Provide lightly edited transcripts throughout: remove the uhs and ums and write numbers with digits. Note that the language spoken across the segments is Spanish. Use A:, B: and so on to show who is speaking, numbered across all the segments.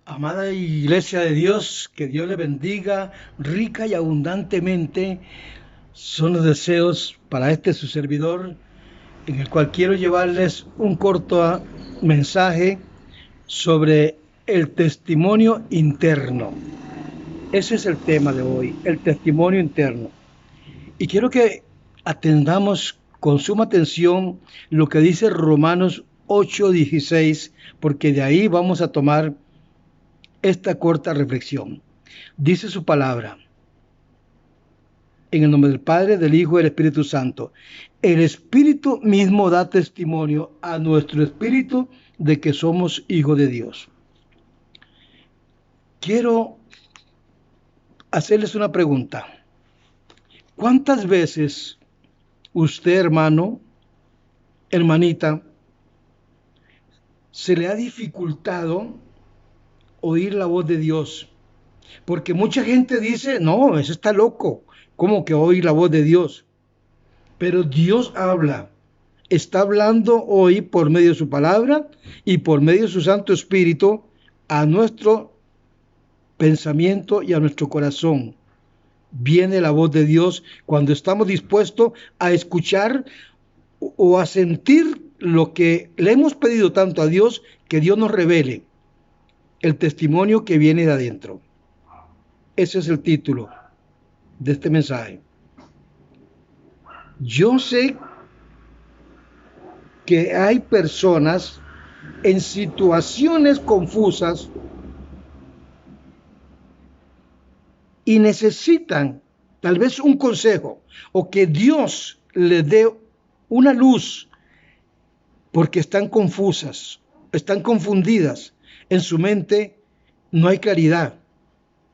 A: Amada Iglesia de Dios, que Dios le bendiga rica y abundantemente. Son los deseos para este su servidor, en el cual quiero llevarles un corto mensaje sobre el testimonio interno. Ese es el tema de hoy, el testimonio interno. Y quiero que atendamos con suma atención lo que dice Romanos 8:16, porque de ahí vamos a tomar esta corta reflexión. Dice su palabra, en el nombre del Padre, del Hijo y del Espíritu Santo. El Espíritu mismo da testimonio a nuestro espíritu de que somos hijos de Dios. Quiero hacerles una pregunta. ¿Cuántas veces usted, hermano, hermanita, se le ha dificultado oír la voz de Dios? Porque mucha gente dice, no, ese está loco, ¿cómo que oír la voz de Dios? Pero Dios habla, está hablando hoy por medio de su palabra y por medio de su Santo Espíritu a nuestro pensamiento y a nuestro corazón. Viene la voz de Dios cuando estamos dispuestos a escuchar o a sentir lo que le hemos pedido tanto a Dios, que Dios nos revele el testimonio que viene de adentro. Ese es el título de este mensaje. Yo sé que hay personas en situaciones confusas y necesitan tal vez un consejo o que Dios les dé una luz porque están confusas, están confundidas. En su mente no hay claridad.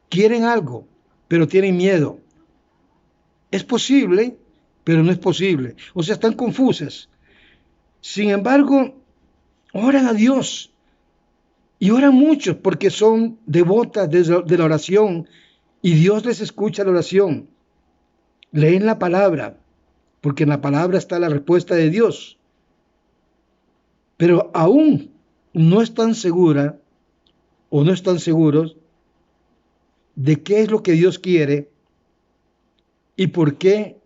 A: Quieren algo, pero tienen miedo. Es posible, pero no es posible. O sea, están confusas. Sin embargo, oran a Dios. Y oran muchos porque son devotas de la oración y Dios les escucha la oración. Leen la palabra, porque en la palabra está la respuesta de Dios. Pero aún no están seguras o no están seguros de qué es lo que Dios quiere y por qué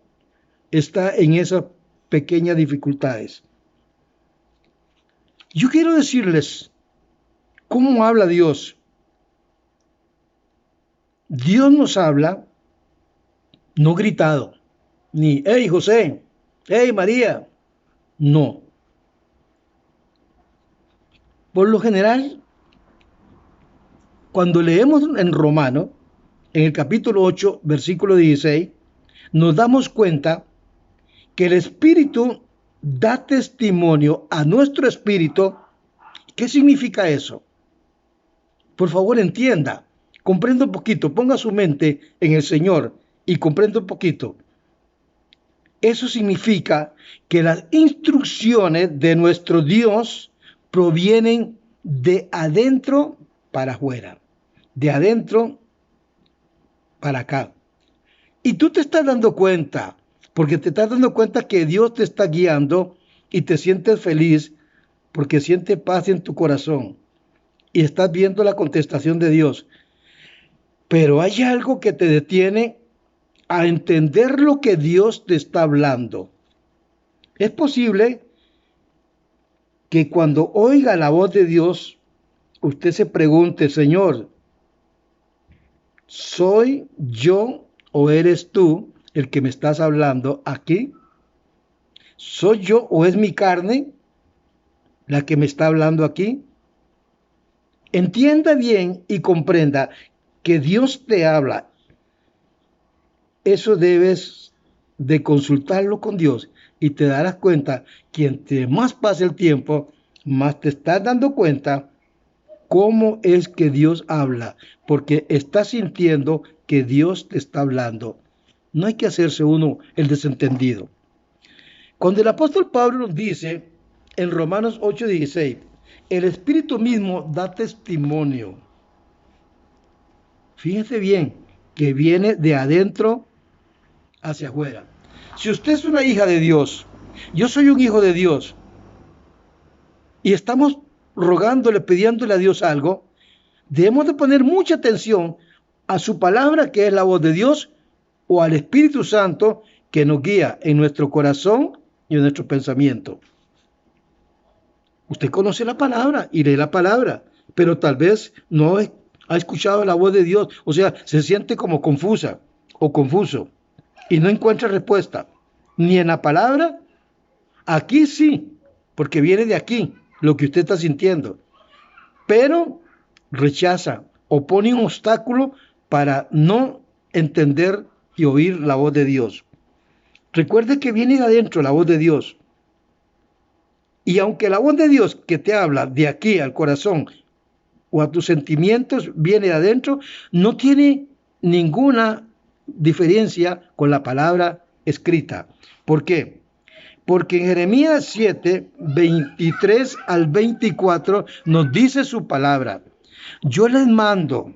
A: está en esas pequeñas dificultades. Yo quiero decirles cómo habla Dios. Dios nos habla no gritado, ni hey José, hey María, no. Por lo general, cuando leemos en Romano, en el capítulo 8, versículo 16, nos damos cuenta que el Espíritu da testimonio a nuestro espíritu. ¿Qué significa eso? Por favor, entienda, comprenda un poquito, ponga su mente en el Señor y comprenda un poquito. Eso significa que las instrucciones de nuestro Dios provienen de adentro para afuera, de adentro para acá. Y tú te estás dando cuenta, porque te estás dando cuenta que Dios te está guiando y te sientes feliz porque sientes paz en tu corazón y estás viendo la contestación de Dios. Pero hay algo que te detiene a entender lo que Dios te está hablando. Es posible que cuando oiga la voz de Dios, usted se pregunte, Señor, ¿soy yo o eres tú el que me estás hablando aquí? ¿Soy yo o es mi carne la que me está hablando aquí? Entienda bien y comprenda que Dios te habla. Eso debes de consultarlo con Dios y te darás cuenta que entre más pase el tiempo, más te estás dando cuenta cómo es que Dios habla, porque estás sintiendo que Dios te está hablando. No hay que hacerse uno el desentendido. Cuando el apóstol Pablo nos dice en Romanos 8:16, el Espíritu mismo da testimonio. Fíjense bien que viene de adentro hacia afuera. Si usted es una hija de Dios, yo soy un hijo de Dios, y estamos rogándole, pidiéndole a Dios algo, Debemos de poner mucha atención a su palabra, que es la voz de Dios, o al Espíritu Santo que nos guía en nuestro corazón y en nuestro pensamiento. Usted conoce la palabra y lee la palabra, pero tal vez no ha escuchado la voz de Dios, o sea, se siente como confusa o confuso y no encuentra respuesta, ni en la palabra. Aquí sí, porque viene de aquí lo que usted está sintiendo, pero rechaza o pone un obstáculo para no entender y oír la voz de Dios. Recuerde que viene de adentro la voz de Dios. Y aunque la voz de Dios que te habla de aquí al corazón o a tus sentimientos viene de adentro, no tiene ninguna diferencia con la palabra escrita. ¿Por qué? Porque en Jeremías 7, 23 al 24 nos dice su palabra. Yo les mando,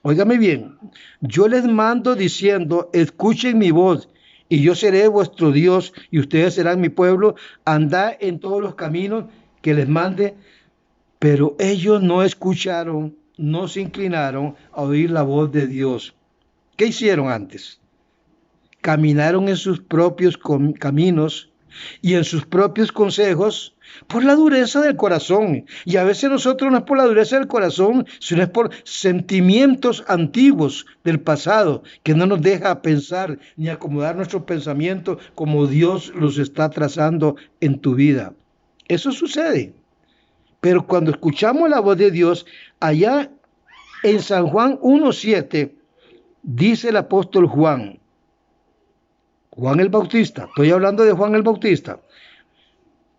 A: óigame bien, yo les mando diciendo, escuchen mi voz, y yo seré vuestro Dios, y ustedes serán mi pueblo. Andad en todos los caminos que les mande. Pero ellos no escucharon, no se inclinaron a oír la voz de Dios. ¿Qué hicieron antes? Caminaron en sus propios caminos y en sus propios consejos por la dureza del corazón. Y a veces nosotros no es por la dureza del corazón, sino es por sentimientos antiguos del pasado que no nos deja pensar ni acomodar nuestros pensamientos como Dios los está trazando en tu vida. Eso sucede. Pero cuando escuchamos la voz de Dios, allá en San Juan 1:7, dice el apóstol Juan el Bautista, estoy hablando de Juan el Bautista,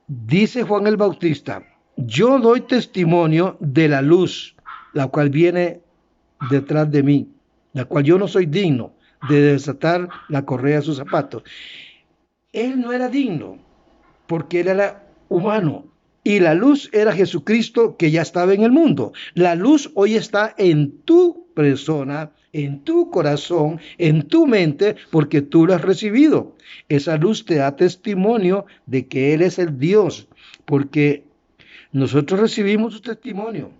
A: dice Juan el Bautista, yo doy testimonio de la luz, la cual viene detrás de mí, la cual yo no soy digno de desatar la correa de sus zapatos. Él no era digno, porque él era humano. Y la luz era Jesucristo, que ya estaba en el mundo. La luz hoy está en tu persona, en tu corazón, en tu mente, porque tú lo has recibido. Esa luz te da testimonio de que Él es el Dios, porque nosotros recibimos su testimonio.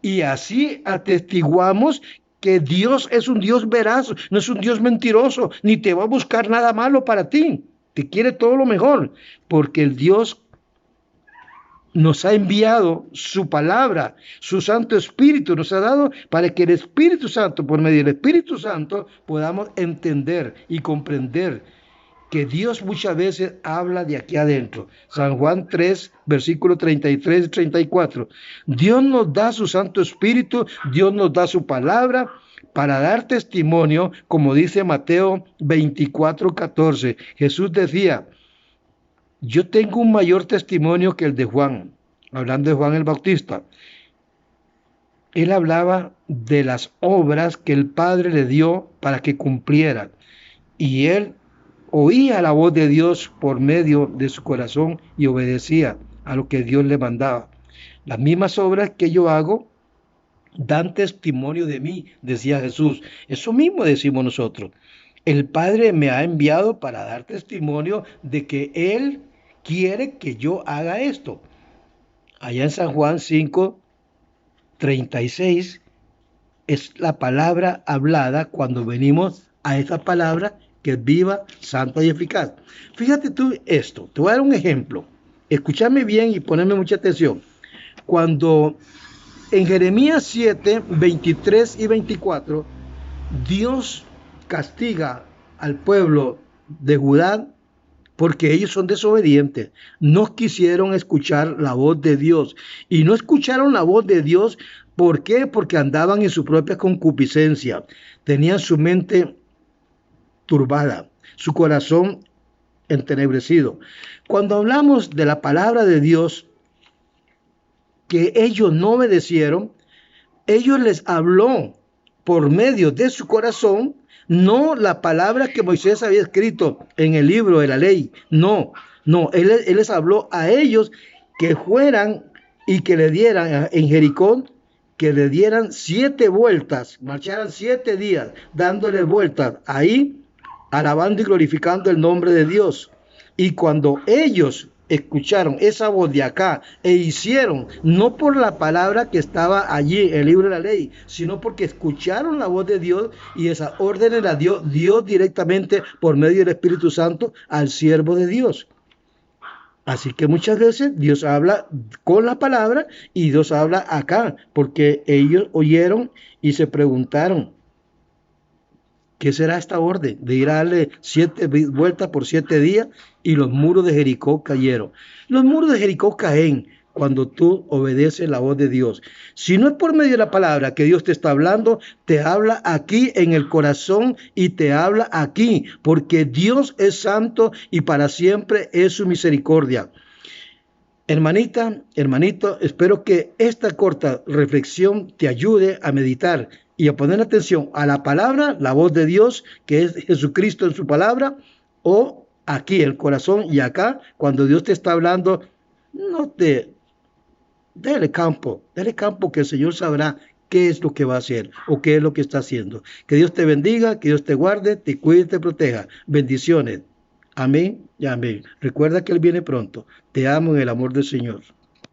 A: Y así atestiguamos que Dios es un Dios veraz, no es un Dios mentiroso, ni te va a buscar nada malo para ti. Te quiere todo lo mejor, porque el Dios nos ha enviado su palabra, su Santo Espíritu nos ha dado para que el Espíritu Santo, por medio del Espíritu Santo, podamos entender y comprender que Dios muchas veces habla de aquí adentro. San Juan 3, versículos 33 y 34. Dios nos da su Santo Espíritu, Dios nos da su palabra para dar testimonio, como dice Mateo 24, 14. Jesús decía, yo tengo un mayor testimonio que el de Juan, hablando de Juan el Bautista. Él hablaba de las obras que el Padre le dio para que cumpliera. Y él oía la voz de Dios por medio de su corazón y obedecía a lo que Dios le mandaba. Las mismas obras que yo hago dan testimonio de mí, decía Jesús. Eso mismo decimos nosotros. El Padre me ha enviado para dar testimonio de que Él quiere que yo haga esto. Allá en San Juan 5, 36 es la palabra hablada cuando venimos a esa palabra que es viva, santa y eficaz. Fíjate tú esto, te voy a dar un ejemplo. Escúchame bien y poneme mucha atención. Cuando en Jeremías 7, 23 y 24, Dios castiga al pueblo de Judá porque ellos son desobedientes, no quisieron escuchar la voz de Dios. Y no escucharon la voz de Dios, ¿por qué? Porque andaban en su propia concupiscencia, tenían su mente turbada, su corazón entenebrecido. Cuando hablamos de la palabra de Dios, que ellos no obedecieron, ellos les habló por medio de su corazón, no la palabra que Moisés había escrito en el libro de la ley, no, él les habló a ellos que fueran y que le dieran en Jericó, que le dieran 7 vueltas, marcharan 7 días dándole vueltas ahí, alabando y glorificando el nombre de Dios. Y cuando ellos escucharon esa voz de acá e hicieron, no por la palabra que estaba allí, el libro de la ley, sino porque escucharon la voz de Dios y esa orden la dio Dios directamente por medio del Espíritu Santo al siervo de Dios. Así que muchas veces Dios habla con la palabra y Dios habla acá, porque ellos oyeron y se preguntaron, ¿qué será esta orden de ir a darle 7 vueltas por 7 días? Y los muros de Jericó cayeron. Los muros de Jericó caen cuando tú obedeces la voz de Dios. Si no es por medio de la palabra que Dios te está hablando, te habla aquí en el corazón y te habla aquí, porque Dios es santo y para siempre es su misericordia. Hermanita, hermanito, espero que esta corta reflexión te ayude a meditar y a poner atención a la palabra, la voz de Dios, que es Jesucristo en su palabra, o aquí el corazón y acá, cuando Dios te está hablando, no te dele campo que el Señor sabrá qué es lo que va a hacer o qué es lo que está haciendo. Que Dios te bendiga, que Dios te guarde, te cuide y te proteja. Bendiciones. Amén y amén. Recuerda que Él viene pronto. Te amo en el amor del Señor.